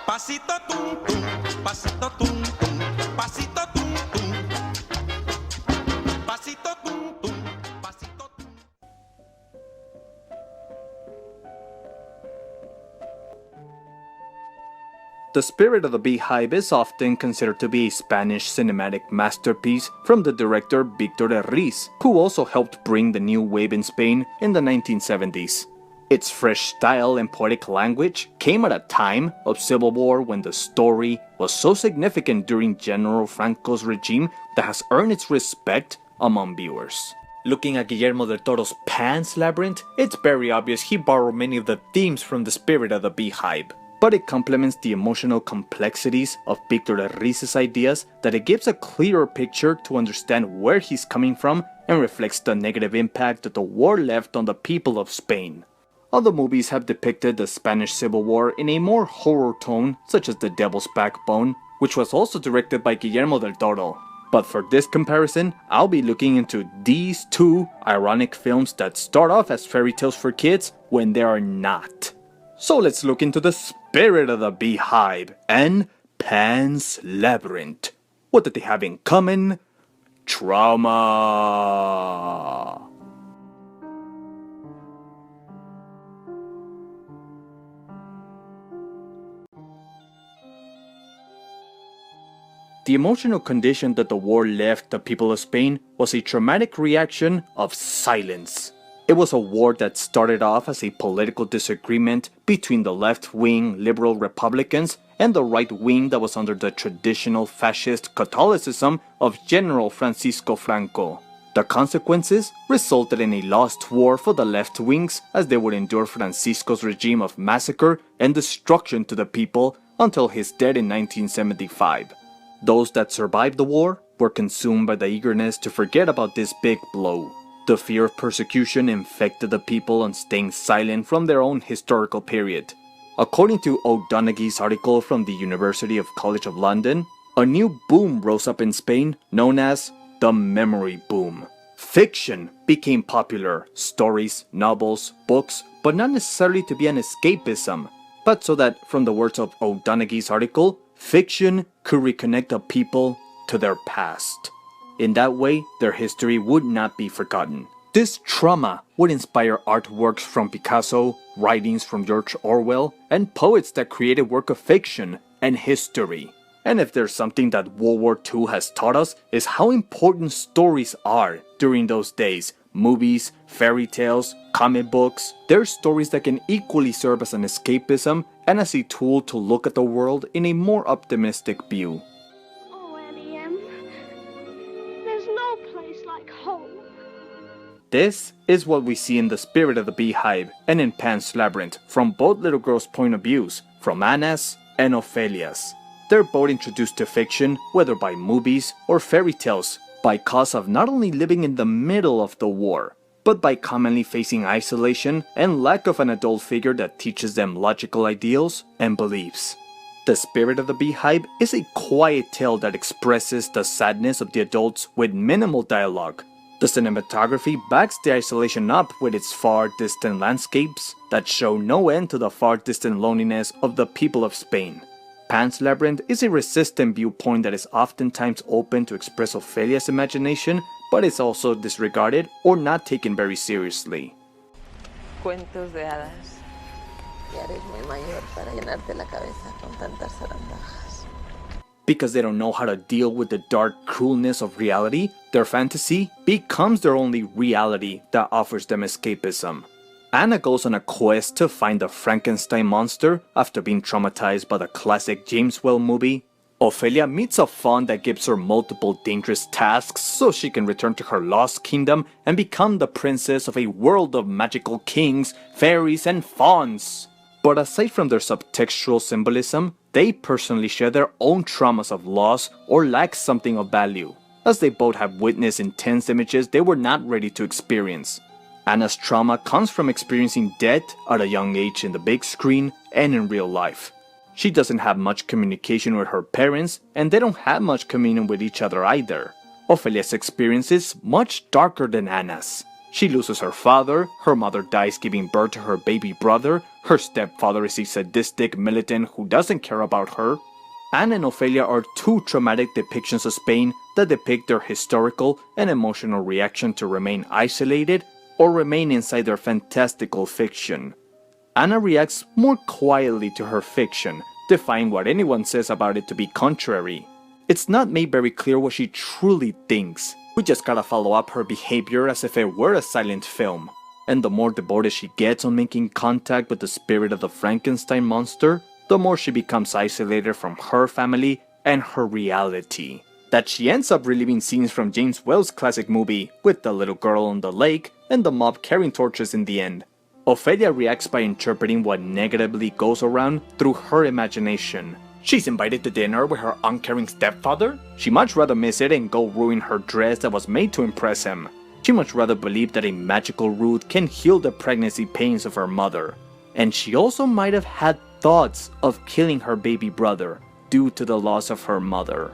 Pasito tum tum, pasito tum tum, pasito tum tum, pasito tum tum, pasito tum. The Spirit of the Beehive is often considered to be a Spanish cinematic masterpiece from the director Victor Erice, who also helped bring the new wave in Spain in the 1970s. Its fresh style and poetic language came at a time of civil war when the story was so significant during General Franco's regime that has earned its respect among viewers. Looking at Guillermo del Toro's Pan's Labyrinth, it's very obvious he borrowed many of the themes from the Spirit of the Beehive, but it complements the emotional complexities of Victor Erice's ideas that it gives a clearer picture to understand where he's coming from and reflects the negative impact that the war left on the people of Spain. Other movies have depicted the Spanish Civil War in a more horror tone, such as The Devil's Backbone, which was also directed by Guillermo del Toro. But for this comparison, I'll be looking into these two ironic films that start off as fairy tales for kids when they are not. So let's look into The Spirit of the Beehive and Pan's Labyrinth. What did they have in common? Trauma. The emotional condition that the war left the people of Spain was a traumatic reaction of silence. It was a war that started off as a political disagreement between the left-wing liberal Republicans and the right-wing that was under the traditional fascist Catholicism of General Francisco Franco. The consequences resulted in a lost war for the left wings as they would endure Francisco's regime of massacre and destruction to the people until his death in 1975. Those that survived the war were consumed by the eagerness to forget about this big blow. The fear of persecution infected the people on staying silent from their own historical period. According to O'Donoghue's article from the University of College of London, a new boom rose up in Spain known as the memory boom. Fiction became popular, stories, novels, books, but not necessarily to be an escapism, but so that, from the words of O'Donoghue's article, fiction could reconnect the people to their past. In that way, their history would not be forgotten. This trauma would inspire artworks from Picasso, writings from George Orwell, and poets that created work of fiction and history. And if there's something that World War II has taught us, is how important stories are during those days. Movies, fairy tales, comic books, they're stories that can equally serve as an escapism and as a tool to look at the world in a more optimistic view. Oh, Annie M, there's no place like home. This is what we see in The Spirit of the Beehive and in Pan's Labyrinth from both little girls' point of views, from Anna's and Ophelia's. They're both introduced to fiction, whether by movies or fairy tales, by cause of not only living in the middle of the war, but by commonly facing isolation and lack of an adult figure that teaches them logical ideals and beliefs. The Spirit of the Beehive is a quiet tale that expresses the sadness of the adults with minimal dialogue. The cinematography backs the isolation up with its far distant landscapes that show no end to the far distant loneliness of the people of Spain. Pan's Labyrinth is a resistant viewpoint that is oftentimes open to express Ophelia's imagination, but is also disregarded or not taken very seriously. Cuentos de hadas. Ya eres muy mayor para llenarte la cabeza con tantas zarandajas. Because they don't know how to deal with the dark cruelness of reality, their fantasy becomes their only reality that offers them escapism. Anna goes on a quest to find the Frankenstein monster after being traumatized by the classic James Whale movie. Ophelia meets a faun that gives her multiple dangerous tasks so she can return to her lost kingdom and become the princess of a world of magical kings, fairies, and fauns. But aside from their subtextual symbolism, they personally share their own traumas of loss or lack something of value, as they both have witnessed intense images they were not ready to experience. Anna's trauma comes from experiencing death at a young age in the big screen and in real life. She doesn't have much communication with her parents, and they don't have much communion with each other either. Ophelia's experience is much darker than Anna's. She loses her father, her mother dies giving birth to her baby brother, her stepfather is a sadistic militant who doesn't care about her. Anna and Ophelia are two traumatic depictions of Spain that depict their historical and emotional reaction to remain isolated or remain inside their fantastical fiction. Anna reacts more quietly to her fiction, defying what anyone says about it to be contrary. It's not made very clear what she truly thinks. We just gotta follow up her behavior as if it were a silent film. And the more devoted she gets on making contact with the spirit of the Frankenstein monster, the more she becomes isolated from her family and her reality. That she ends up reliving scenes from James Whale's classic movie, with the little girl on the lake and the mob carrying torches in the end. Ophelia reacts by interpreting what negatively goes around through her imagination. She's invited to dinner with her uncaring stepfather? She'd much rather miss it and go ruin her dress that was made to impress him. She'd much rather believe that a magical root can heal the pregnancy pains of her mother. And she also might have had thoughts of killing her baby brother due to the loss of her mother.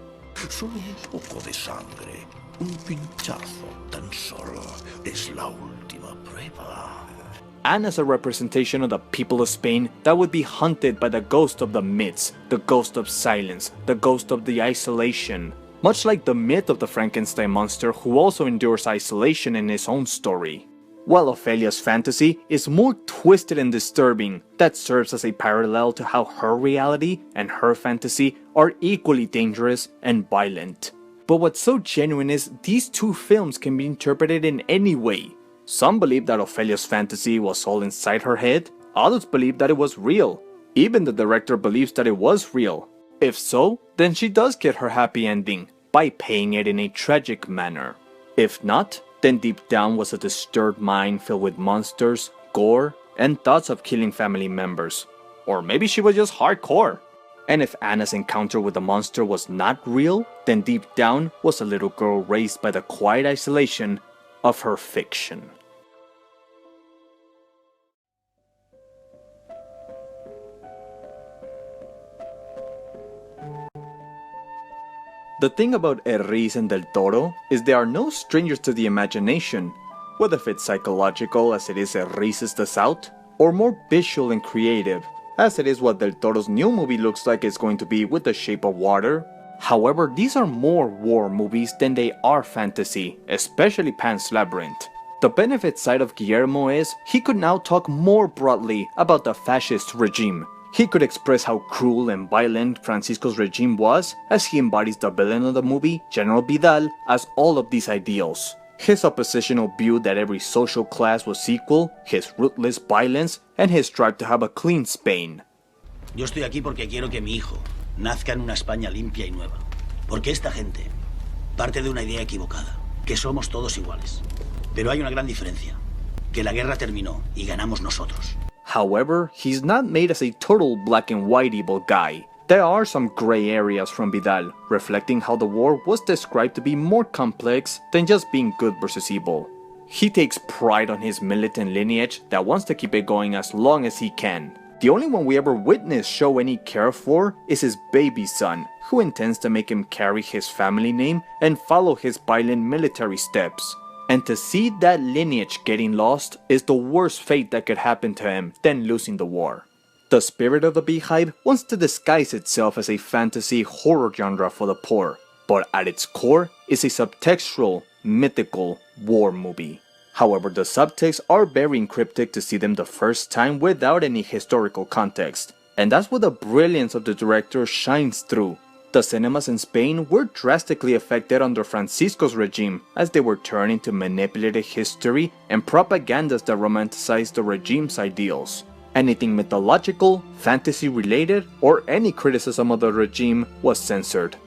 Solo un poco de sangre, un pinchazo tan solo es la última prueba. Anna's a representation of the people of Spain that would be haunted by the ghost of the myths, the ghost of silence, the ghost of the isolation. Much like the myth of the Frankenstein monster who also endures isolation in his own story. While Ophelia's fantasy is more twisted and disturbing, that serves as a parallel to how her reality and her fantasy are equally dangerous and violent. But what's so genuine is these two films can be interpreted in any way. Some believe that Ophelia's fantasy was all inside her head, others believe that it was real. Even the director believes that it was real. If so, then she does get her happy ending, by paying it in a tragic manner. If not, then deep down was a disturbed mind filled with monsters, gore, and thoughts of killing family members. Or maybe she was just hardcore. And if Anna's encounter with the monster was not real, then deep down was a little girl raised by the quiet isolation of her fiction. The thing about Erice and Del Toro is they are no strangers to the imagination, whether it's psychological as it is Erice's The South, or more visual and creative, as it is what Del Toro's new movie looks like it's going to be with The Shape of Water. However, these are more war movies than they are fantasy, especially Pan's Labyrinth. The benefit side of Guillermo is he could now talk more broadly about the fascist regime. He could express how cruel and violent Francisco's regime was, as he embodies the villain of the movie, General Vidal, as all of these ideals. His oppositional view that every social class was equal, his ruthless violence, and his drive to have a clean Spain. Yo estoy aquí porque quiero que mi hijo nazca en una España limpia y nueva. Porque esta gente parte de una idea equivocada, que somos todos iguales. Pero hay una gran diferencia, que la guerra terminó y ganamos nosotros. However, he's not made as a total black and white evil guy. There are some gray areas from Vidal, reflecting how the war was described to be more complex than just being good versus evil. He takes pride on his militant lineage that wants to keep it going as long as he can. The only one we ever witness show any care for is his baby son, who intends to make him carry his family name and follow his violent military steps. And to see that lineage getting lost is the worst fate that could happen to him than losing the war. The spirit of the Beehive wants to disguise itself as a fantasy horror genre for the poor, but at its core is a subtextual, mythical war movie. However, the subtexts are very encryptic to see them the first time without any historical context, and that's where the brilliance of the director shines through. The cinemas in Spain were drastically affected under Francisco's regime as they were turned into manipulated history and propagandas that romanticized the regime's ideals. Anything mythological, fantasy related, or any criticism of the regime was censored.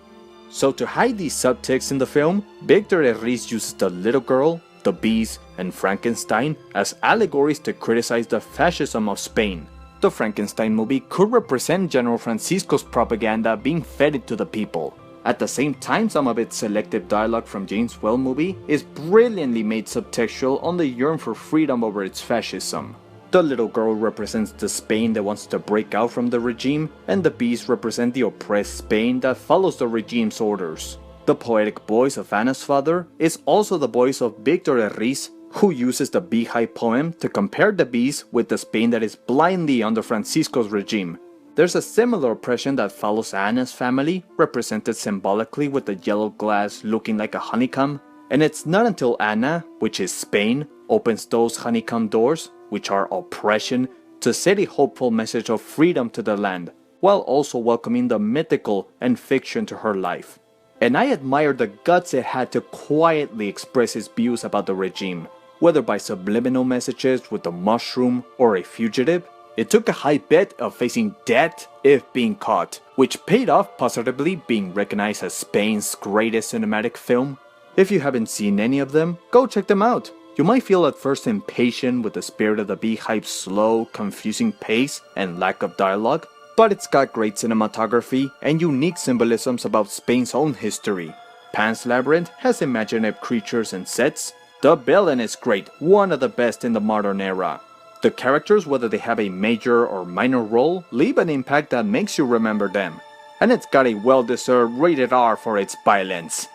So to hide these subtexts in the film, Victor Erice uses the little girl, the bees, and Frankenstein as allegories to criticize the fascism of Spain. The Frankenstein movie could represent General Francisco's propaganda being fed into the people. At the same time, some of its selective dialogue from James Whale movie is brilliantly made subtextual on the yearn for freedom over its fascism. The little girl represents the Spain that wants to break out from the regime, and the bees represent the oppressed Spain that follows the regime's orders. The poetic voice of Anna's father is also the voice of Victor Erice, who uses the Beehive poem to compare the bees with the Spain that is blindly under Francisco's regime. There's a similar oppression that follows Anna's family, represented symbolically with the yellow glass looking like a honeycomb. And it's not until Anna, which is Spain, opens those honeycomb doors, which are oppression, to send a hopeful message of freedom to the land, while also welcoming the mythical and fiction to her life. And I admire the guts it had to quietly express its views about the regime, whether by subliminal messages with the mushroom or a fugitive. It took a high bet of facing death if being caught, which paid off positively being recognized as Spain's greatest cinematic film. If you haven't seen any of them, go check them out. You might feel at first impatient with the spirit of the Beehive's slow, confusing pace and lack of dialogue, but it's got great cinematography and unique symbolisms about Spain's own history. Pan's Labyrinth has imaginative creatures and sets. The villain is great, one of the best in the modern era. The characters, whether they have a major or minor role, leave an impact that makes you remember them. And it's got a well-deserved rated R for its violence.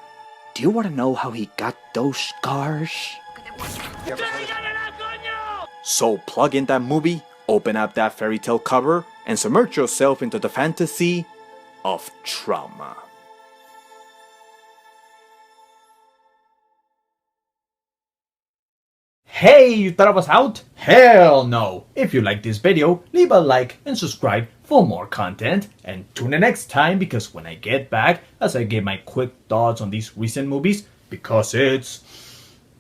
Do you want to know how he got those scars? So plug in that movie, open up that fairy tale cover, and submerge yourself into the fantasy of trauma. Hey, you thought I was out? Hell no! If you like this video, leave a like and subscribe for more content. And tune in next time, because when I get back, as I give my quick thoughts on these recent movies, because it's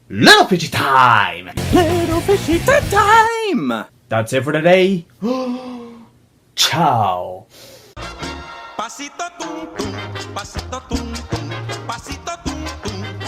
Little Fishy time! Little fishy time! That's it for today. Ciao! Pasito tum tum, pasito tum tum, pasito tum tum.